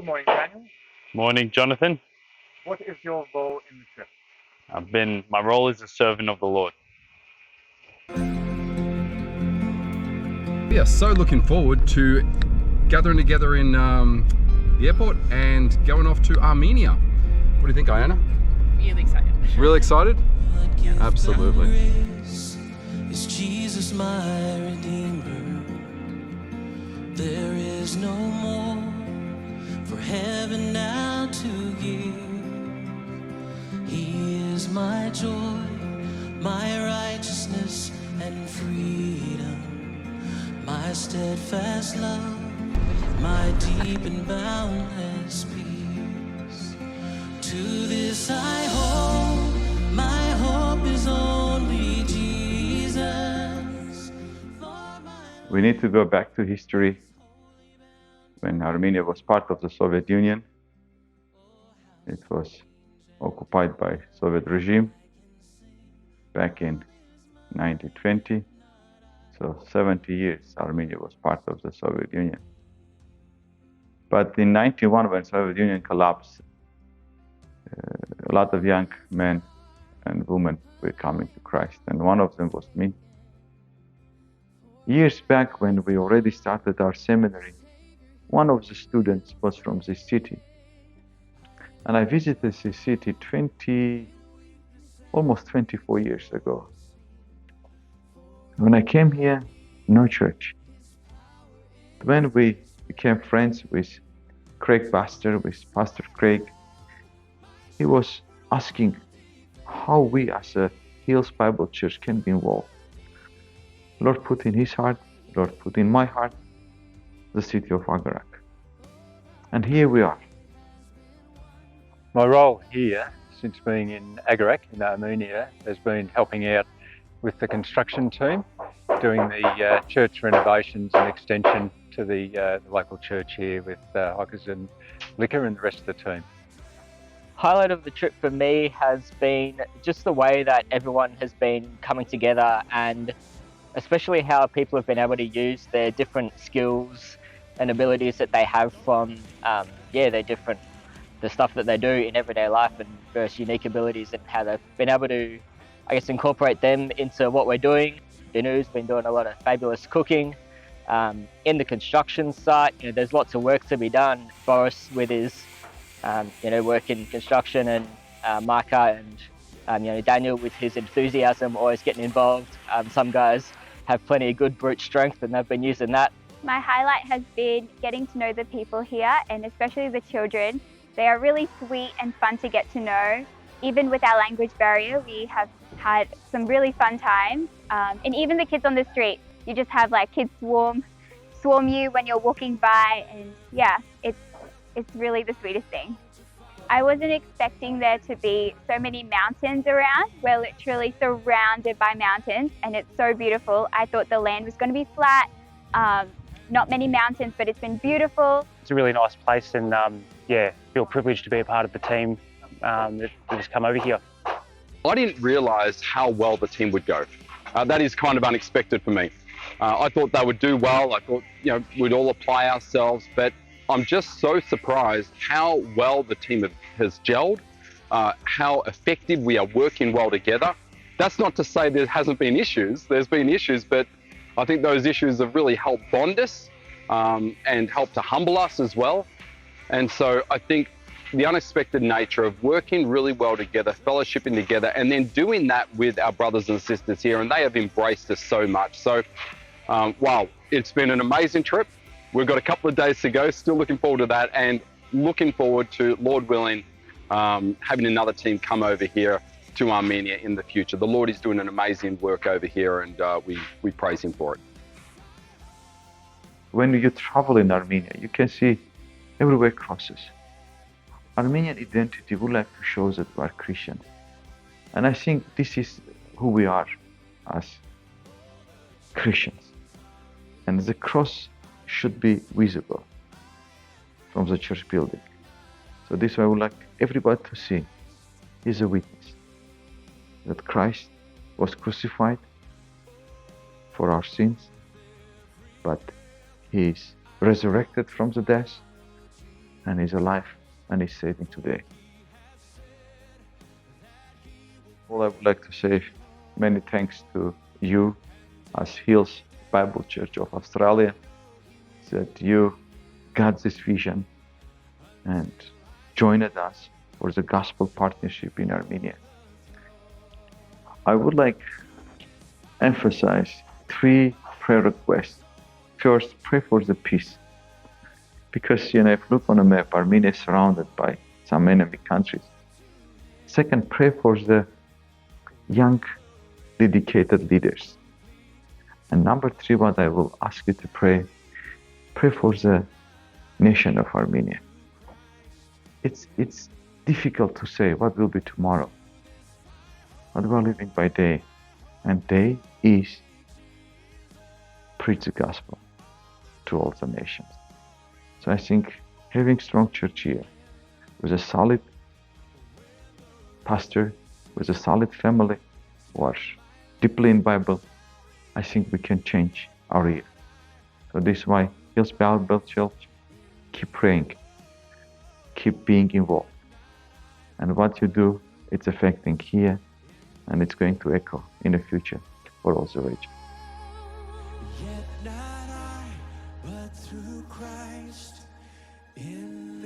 Good morning, Daniel. Morning, Jonathan. What is your role in the trip? My role is a servant of the Lord. We are so looking forward to gathering together in the airport and going off to Armenia. What do you think, Ayana? Really excited. Really excited? Absolutely. Is Jesus my Redeemer? There is no more for heaven now to give. He is my joy, my righteousness and freedom, my steadfast love, my deep and boundless peace. To this I hold, my hope is only Jesus. We need to go back to history when Armenia was part of the Soviet Union. It was occupied by Soviet regime back in 1920. So 70 years Armenia was part of the Soviet Union. But in 91, when Soviet Union collapsed, a lot of young men and women were coming to Christ, and one of them was me. Years back, when we already started our seminary, one of the students was from this city. And I visited this city almost 24 years ago. When I came here, no church. When we became friends with Craig Pastor, with Pastor Craig, he was asking how we as a Hills Bible Church can be involved. Lord put in his heart, Lord put in my heart, the city of Agarak. And here we are. My role here, since being in Agarak in Armenia, has been helping out with the construction team, doing the church renovations and extension to the local church here with Haykaz and Lika and the rest of the team. Highlight of the trip for me has been just the way that everyone has been coming together, and especially how people have been able to use their different skills and abilities that they have from the stuff that they do in everyday life, and various unique abilities, and how they've been able to, I guess, incorporate them into what we're doing. Dinu's been doing a lot of fabulous cooking. In the construction site, there's lots of work to be done. Boris with his work in construction, and Micah and Daniel with his enthusiasm, always getting involved. Some guys have plenty of good brute strength, and they've been using that. My highlight has been getting to know the people here, and especially the children. They are really sweet and fun to get to know. Even with our language barrier, we have had some really fun times. And even the kids on the street, you just have like kids swarm you when you're walking by, and yeah, it's really the sweetest thing. I wasn't expecting there to be so many mountains around. We're literally surrounded by mountains, and it's so beautiful. I thought the land was going to be flat, not many mountains, but it's been beautiful. It's a really nice place, and feel privileged to be a part of the team that has come over here. I didn't realise how well the team would go. That is kind of unexpected for me. I thought they would do well. I thought we'd all apply ourselves, but I'm just so surprised how well the team has gelled, how effective we are working well together. That's not to say there hasn't been issues. There's been issues, but I think those issues have really helped bond us and helped to humble us as well. And so I think the unexpected nature of working really well together, fellowshipping together, and then doing that with our brothers and sisters here, and they have embraced us so much. So, wow, it's been an amazing trip. We've got a couple of days to go, still looking forward to that, and looking forward to, Lord willing, having another team come over here to Armenia in the future. The Lord is doing an amazing work over here, and we praise Him for it. When you travel in Armenia, you can see everywhere crosses. Armenian identity would like to show that we are Christians. And I think this is who we are as Christians. And the cross should be visible from the church building. So this I would like everybody to see is a witness that Christ was crucified for our sins, but He is resurrected from the death, and is alive and is saving today. Well, I would like to say many thanks to you as Hills Bible Church of Australia, that you got this vision and joined us for the gospel partnership in Armenia. I would like to emphasize 3 prayer requests. First, pray for the peace. Because, if you look on a map, Armenia is surrounded by some enemy countries. Second, pray for the young, dedicated leaders. And number 3, what I will ask you to pray for the nation of Armenia. It's difficult to say what will be tomorrow, but we are living by day, and day is preach the gospel to all the nations. So I think having strong church here, with a solid pastor, with a solid family, who are deeply in Bible, I think we can change our year. So this is why Hills Bible Church, keep praying, keep being involved. And what you do, it's affecting here, and it's going to echo in the future for all the region. Yet not I, but through Christ in